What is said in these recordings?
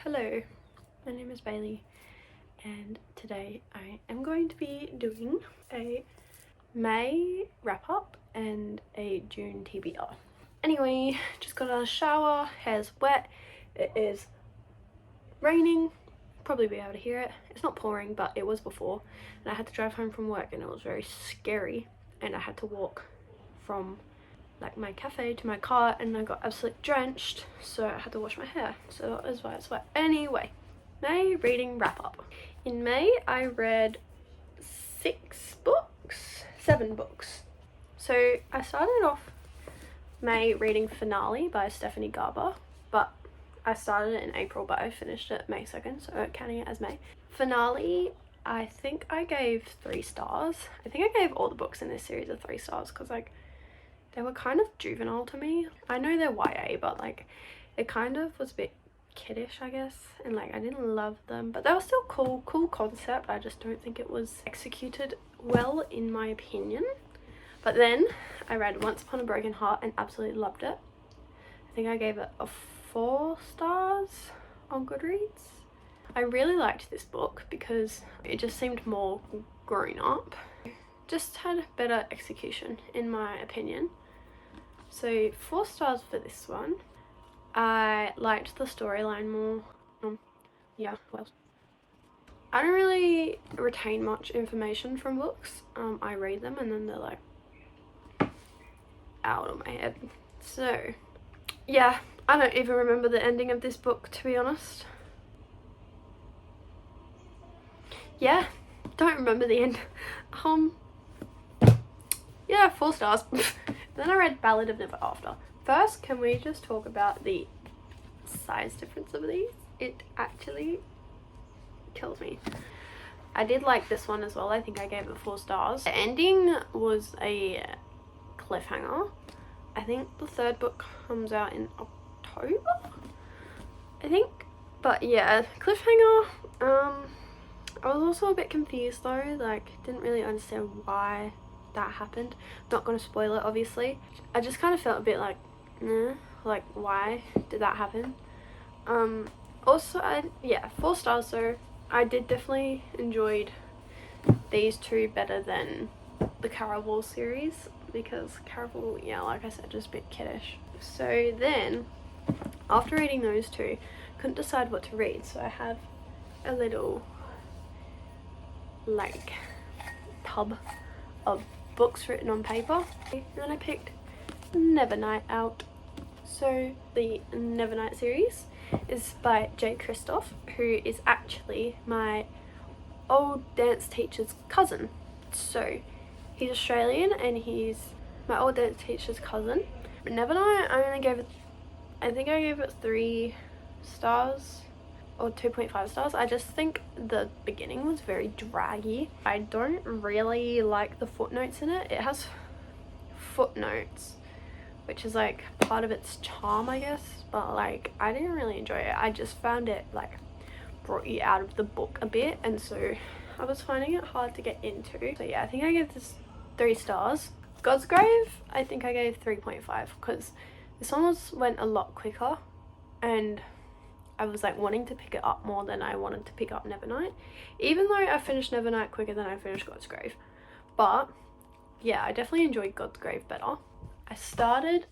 Hello, my name is Bailey and today I am going to be doing a May wrap up and a June TBR. Anyway, just got out of the shower, hair's wet, it is raining, probably be able to hear it. It's not pouring but it was before, and I had to drive home from work and it was very scary, and I had to walk from like my cafe to my car and I got absolutely drenched, so I had to wash my hair, so that is why it's wet. Anyway, May reading wrap up. In May I read 7 books. So I started off May reading Finale by Stephanie Garber, but I started it in April but I finished it May 2nd, so counting it as May. Finale, I think I gave 3 stars. I think I gave all the books in this series a 3 stars because like they were kind of juvenile to me. I know they're YA, but like it kind of was a bit kiddish, I guess, and like I didn't love them, but they were still cool concept. I just don't think it was executed well in my opinion. But then I read Once Upon a Broken Heart and absolutely loved it. I think I gave it a 4 stars on Goodreads. I really liked this book because it just seemed more grown up. Just had better execution in my opinion. So 4 stars for this one. I liked the storyline more. Yeah, well, I don't really retain much information from books. I read them and then they're like out of my head. So yeah, I don't even remember the ending of this book, to be honest. Yeah, don't remember the end. Yeah, 4 stars. Then I read Ballad of Never After. First, can we just talk about the size difference of these? It actually kills me. I did like this one as well. I think I gave it 4 stars. The ending was a cliffhanger. I think the 3rd book comes out in October, I think. But yeah, cliffhanger. I was also a bit confused though, like didn't really understand why that happened. Not gonna spoil it obviously. I just kind of felt a bit like like why did that happen. Also yeah, 4 stars. So I did definitely enjoyed these 2 better than the Caraval series, because Caraval, yeah, like I said, just a bit kiddish. So then after reading those 2, couldn't decide what to read, so I have a little like tub of books written on paper, and then I picked Nevernight out. So the Nevernight series is by Jay Kristoff, who is actually my old dance teacher's cousin. So he's Australian and he's my old dance teacher's cousin. Nevernight, I think I gave it 3 stars or 2.5 stars. I just think the beginning was very draggy. I don't really like the footnotes in it. It has footnotes, which is like part of its charm, I guess, but like I didn't really enjoy it. I just found it like brought you out of the book a bit, and so I was finding it hard to get into. So yeah, I think I gave this 3 stars. Godsgrave, I think I gave 3.5 because this one went a lot quicker and I was like wanting to pick it up more than I wanted to pick up Nevernight, even though I finished Nevernight quicker than I finished Godsgrave. But yeah, I definitely enjoyed Godsgrave better. I started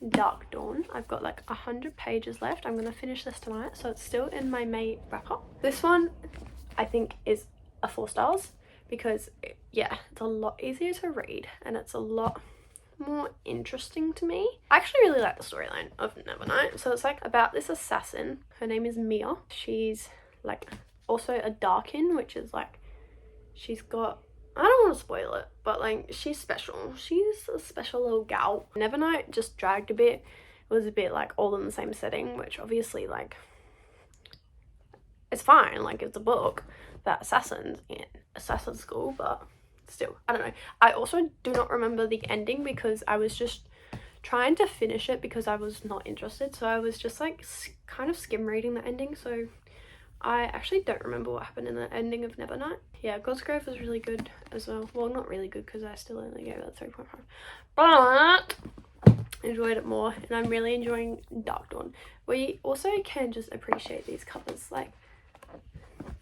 Dark Dawn. I've got like 100 pages left. I'm gonna finish this tonight, so it's still in my May wrap up. This one I think is a 4 stars because yeah, it's a lot easier to read and it's a lot more interesting to me. I actually really like the storyline of Nevernight. So it's like about this assassin. Her name is Mia. She's like also a Darkin, which is like she's got, I don't want to spoil it, but like she's special. She's a special little gal. Nevernight just dragged a bit. It was a bit like all in the same setting, which obviously like it's fine, like it's a book about assassins in assassin school, but still, I don't know. I also do not remember the ending because I was just trying to finish it because I was not interested, so I was just like kind of skim reading the ending, so I actually don't remember what happened in the ending of Nevernight. Yeah, Godsgrave was really good as well. Well, not really good because I still only gave it a 3.5, but enjoyed it more, and I'm really enjoying Dark Dawn. We also can just appreciate these covers. Like,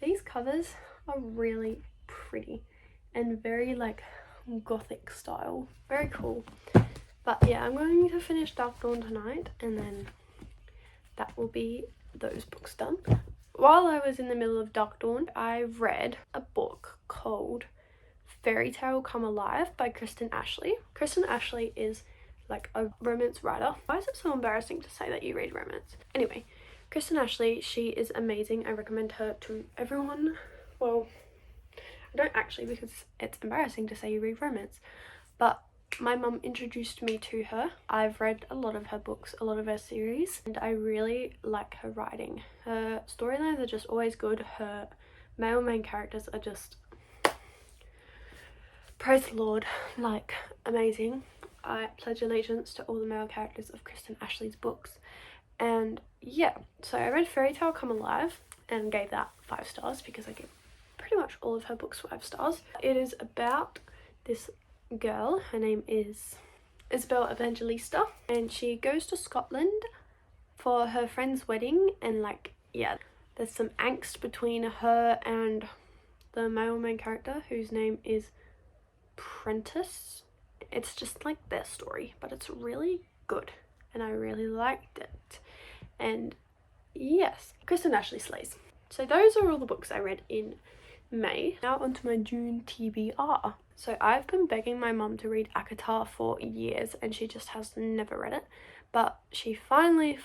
these covers are really pretty and very like gothic style. Very cool. But yeah, I'm going to finish Dark Dawn tonight, and then that will be those books done. While I was in the middle of Dark Dawn, I read a book called Fairy Tale Come Alive by Kristen Ashley. Kristen Ashley is like a romance writer. Why is it so embarrassing to say that you read romance? Anyway, Kristen Ashley, she is amazing. I recommend her to everyone. Well, I don't actually, because it's embarrassing to say you read romance, but my mum introduced me to her. I've read a lot of her books, a lot of her series, and I really like her writing. Her storylines are just always good. Her male main characters are just, praise the Lord, like amazing. I pledge allegiance to all the male characters of Kristen Ashley's books. And yeah, so I read Fairy Tale Come Alive and gave that 5 stars because I give pretty much all of her books 5 stars. It is about this girl, her name is Isabel Evangelista, and she goes to Scotland for her friend's wedding, and like, yeah, there's some angst between her and the male main character, whose name is Prentice. It's just like their story, but it's really good and I really liked it. And yes, Kristen Ashley slays. So those are all the books I read in May. Now onto my June TBR. So I've been begging my mum to read ACOTAR for years, and she just has never read it. But she finally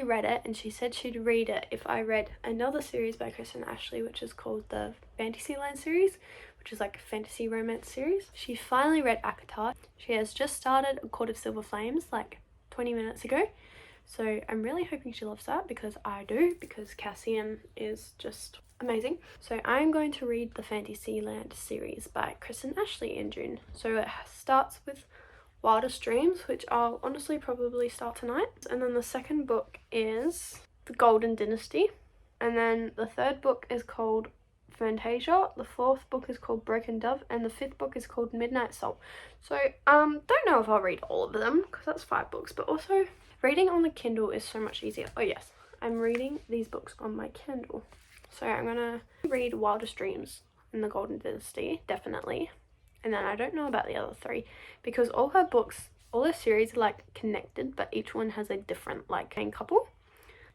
read it, and she said she'd read it if I read another series by Kristen Ashley, which is called the Fantasyland series, which is like a fantasy romance series. She finally read ACOTAR. She has just started A Court of Silver Flames like 20 minutes ago. So I'm really hoping she loves that, because I do, because Cassian is just amazing. So I'm going to read the Fantasyland series by Kristen Ashley in June. So it starts with Wildest Dreams, which I'll honestly probably start tonight. And then the second book is The Golden Dynasty. And then the third book is called Fantasia. The fourth book is called Broken Dove. And the fifth book is called Midnight Soul. So don't know if I'll read all of them, because that's 5 books. But also, reading on the Kindle is so much easier. Oh yes, I'm reading these books on my Kindle. So I'm gonna read Wildest Dreams and The Golden Dynasty, definitely. And then I don't know about the other 3, because all her books, all her series are like connected, but each one has a different like main couple.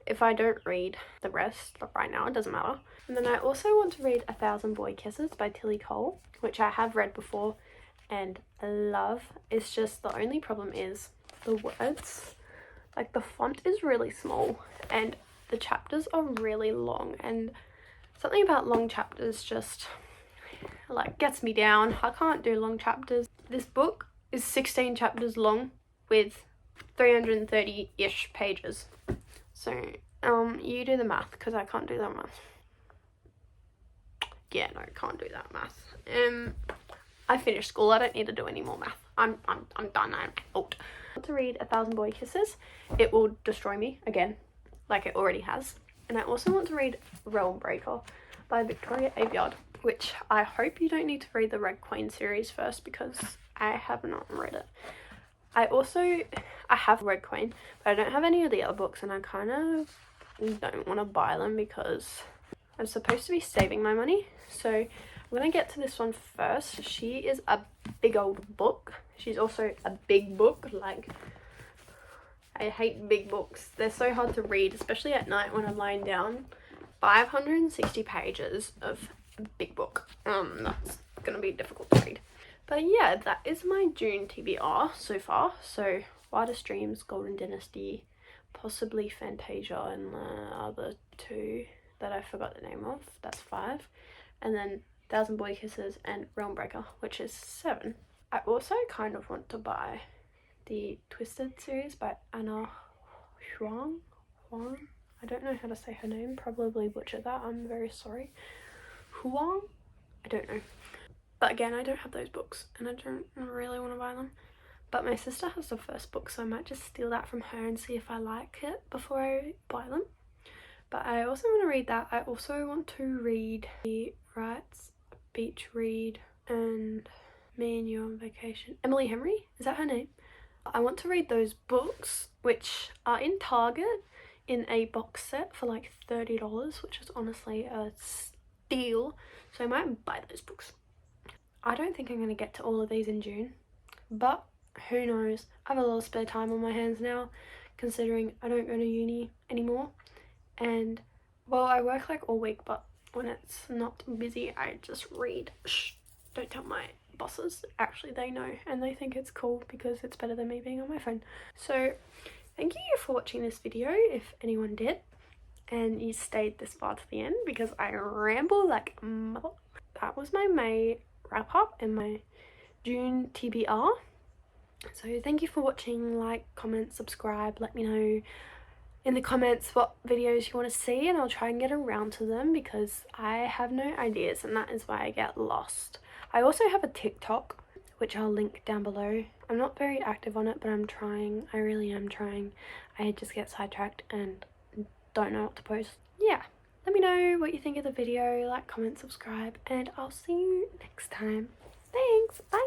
If I don't read the rest right now, it doesn't matter. And then I also want to read 1,000 Boy Kisses by Tilly Cole, which I have read before and I love. It's just the only problem is the words. Like, the font is really small and the chapters are really long, and something about long chapters just like gets me down. I can't do long chapters. This book is 16 chapters long with 330-ish pages. So you do the math, because I can't do that math. Yeah, no, I can't do that math. I finished school. I don't need to do any more math. I'm done. I'm out. I want to read 1,000 Boy Kisses. It will destroy me again, like it already has. And I also want to read Realm Breaker by Victoria Aveyard, which I hope you don't need to read the Red Queen series first, because I have not read it. I have Red Queen, but I don't have any of the other books, and I kind of don't want to buy them because I'm supposed to be saving my money. So I'm going to get to this one first. She is a big old book. She's also a big book. Like, I hate big books. They're so hard to read, especially at night when I'm lying down. 560 pages of big book. That's going to be difficult to read. But yeah, that is my June TBR so far. So Wildest Dreams, Golden Dynasty, possibly Fantasia, and the other 2 that I forgot the name of. That's 5. And then 1,000 Boy Kisses and Realm Breaker, which is 7. I also kind of want to buy the Twisted series by Anna Huang. I don't know how to say her name. Probably butchered that. I'm very sorry. Huang? I don't know. But again, I don't have those books and I don't really want to buy them. But my sister has the first book, so I might just steal that from her and see if I like it before I buy them. But I also want to read that. I also want to read The Rights Beach Read and Me and You on Vacation. Emily Henry? Is that her name? I want to read those books, which are in Target in a box set for like $30, which is honestly a steal. So I might buy those books. I don't think I'm going to get to all of these in June, but who knows. I have a lot of spare time on my hands now, considering I don't go to uni anymore. And well, I work like all week, but when it's not busy, I just read. Shh, don't tell my bosses. Actually, they know and they think it's cool because it's better than me being on my phone. So thank you for watching this video, if anyone did, and you stayed this far to the end, because I ramble like a mother. That was my May wrap up and my June TBR. So thank you for watching. Like, comment, subscribe, let me know in the comments what videos you want to see, and I'll try and get around to them because I have no ideas, and that is why I get lost. I also have a TikTok, which I'll link down below. I'm not very active on it, but I'm trying. I really am trying. I just get sidetracked and don't know what to post. Yeah, let me know what you think of the video. Like, comment, subscribe, and I'll see you next time. Thanks, bye.